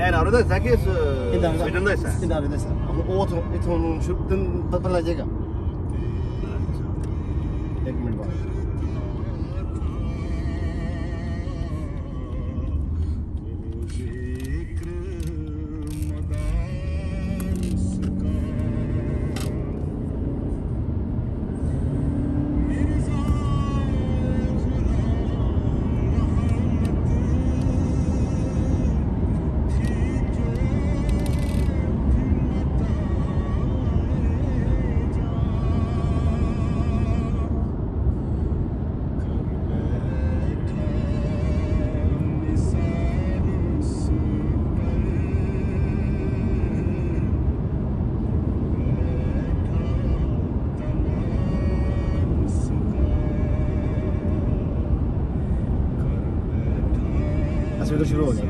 नारोए ਦਾ ਕਿ ਸਵੀਡਨ ਦਾ ਹਿੱਸਾ ਹੈ? ਨਾਰਵੇ ਦਾ ਹਿੱਸਾ। ਉਹ ਇਥੋਂ ਨੂੰ ਦਿਨ ਪਤਾ ਲੱਗ ਜਾਏਗਾ। ਇੱਕ ਮਿੰਟ ਬਾਅਦ शुरू हो गया।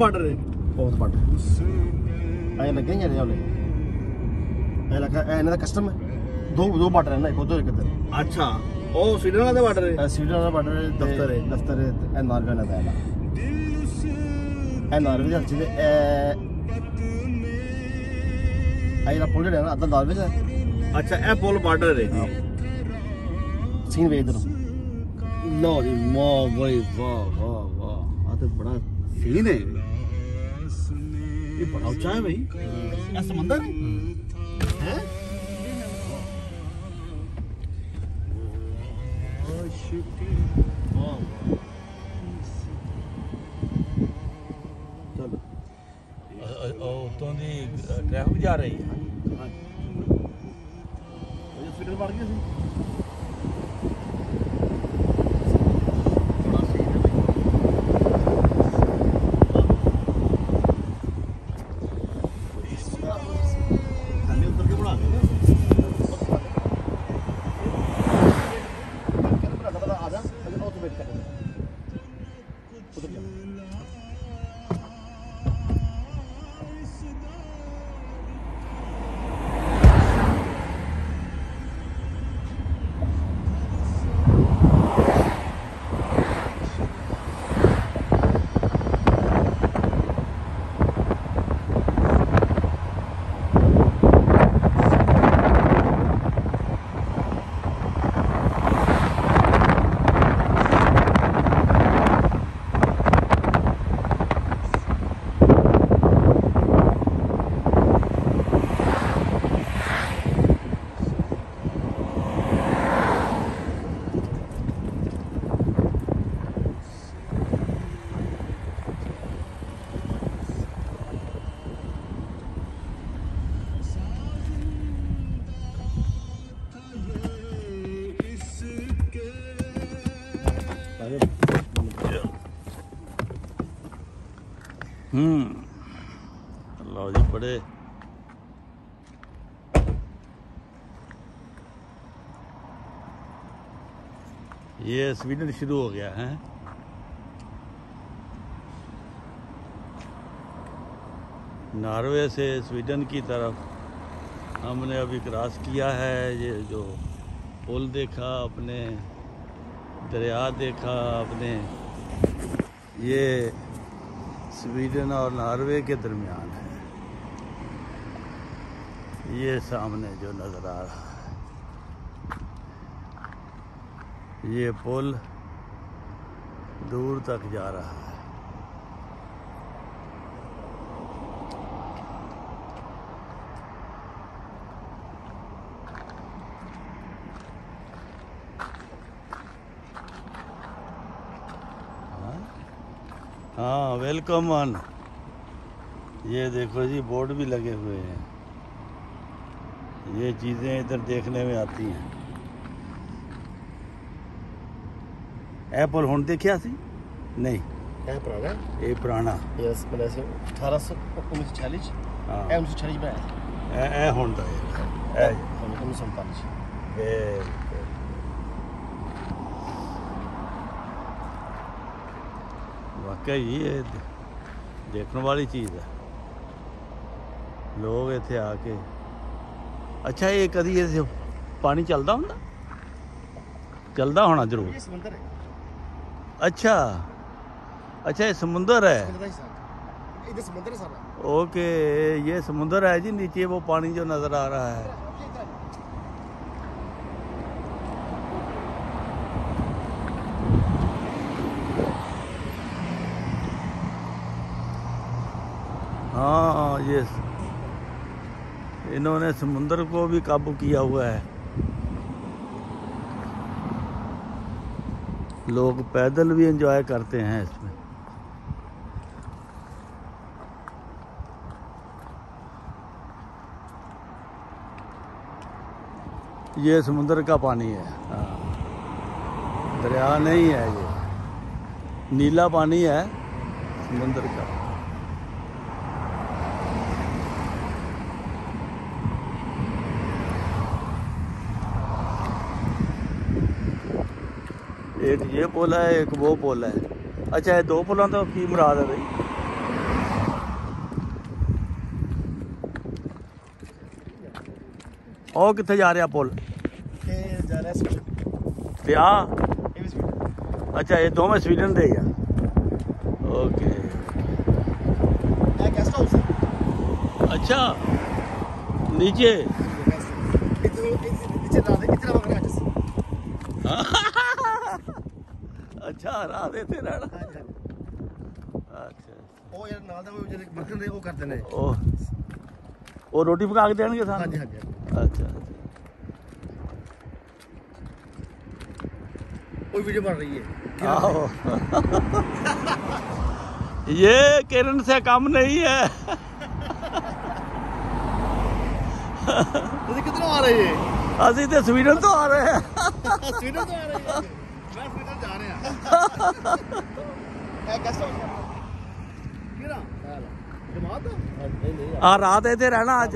ਬਾਰਡਰ ਹੈ बहुत बार्डर ऐ लगे ही नहीं वाले ऐ लगा ऐ इन्हां दा कस्टम है। दो बार्डर है ना, एक उधर एक इधर। ਅੱਛਾ ਉਹ ਸਵੀਡਨ ਵਾਲਾ ਬਾਰਡਰ ਹੈ? स्वीडन वाला बार्डर दफ्तर है ऐ नार्वे वाला दा ऐ नार्वे दा जिले ऐ जेह्ड़ा पुल जेह्ड़ा ना अद्धा नार्वे दा है। ਅੱਛਾ ਇਹ ਪੁਲ ਬਾਰਡਰ ਹੈ ਜੀ। सीन वे इधर लो जी वाह भाई वाह वाह वाह आ तो बड़ा सीन है। ये बड़ा ऊंचा है भाई। ये समंदर है हैं? चलो उतों दी ट्रैफिक जा रही है। ये स्वीडन बढ़ गया सी। लो जी बड़े ये स्वीडन शुरू हो गया है। नार्वे से स्वीडन की तरफ हमने अभी क्रॉस किया है। ये जो पुल देखा अपने, दरिया देखा अपने, ये स्वीडन और नार्वे के दरमियान है। ये सामने जो नज़र आ रहा है ये पुल दूर तक जा रहा है। हाँ वेलकम ऑन। ये देखो जी बोर्ड भी लगे हुए हैं। ये चीज़ें इधर देखने में आती हैं। एप्पल हुण देखिया सी नहीं ਇਹ ਪੁਰਾਣਾ ये पुराना यस 1846 हाँ ਇਹ 1946 ਬਣਾਇਆ ए हुण दा ਇਹ 1947 वाकई ये देखने वाली चीज़ है। लोग इत्थे आके अच्छा ये कदी ये पानी चलदा हुंदा चलदा होना जरूर। ਇਹ ਸਮੁੰਦਰ ਹੈ। अच्छा अच्छा ये समुंदर है। इधर समुद्र है सारा। ओके, ये समुद्र है जी, नीचे वो पानी जो नजर आ रहा है। हाँ, ये इन्होंने समुद्र को भी काबू किया हुआ है। लोग पैदल भी एंजॉय करते हैं इसमें। ये समुद्र का पानी है, हाँ, दरिया नहीं है, ये नीला पानी है समुद्र का। एक ये पुल है, एक वो पुल है। अच्छा, ये दो पुलों तो की मुराद है भाई? और कितने जा रहा पुल? जा रहा है अच्छा, ये दो में स्वीडन दे गया। ओके, गेस्ट हाउस है। अच्छा, नीचे अच्छा, राह देते रहना। अच्छा, ਉਹ ਯਾਰ ਨਾਲ ਦਾ ਉਹ ਜਿਹੜੇ ਬਰਤਨ ਦੇ ਉਹ ਕਰਦੇ ਨੇ। ਉਹ ਰੋਟੀ ਪਕਾ ਕੇ ਦੇਣਗੇ ਸਾਨੂੰ? ਹਾਂਜੀ ਹਾਂਜੀ। अच्छा, कोई वीडियो बन रही है। आओ। ये किरण से कम नहीं है। कितना आ रही है? असी तो स्वीडन तो आ रहे हैं। स्वीडन तो आ रही है। मैं स्वीडन जा रहे हैं। कैसा किरा जमात आ रात इतने रहना आज?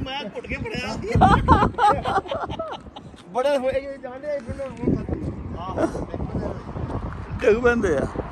मैं घुट के पड़या बड़े होए जाने डिग पैंदे आ।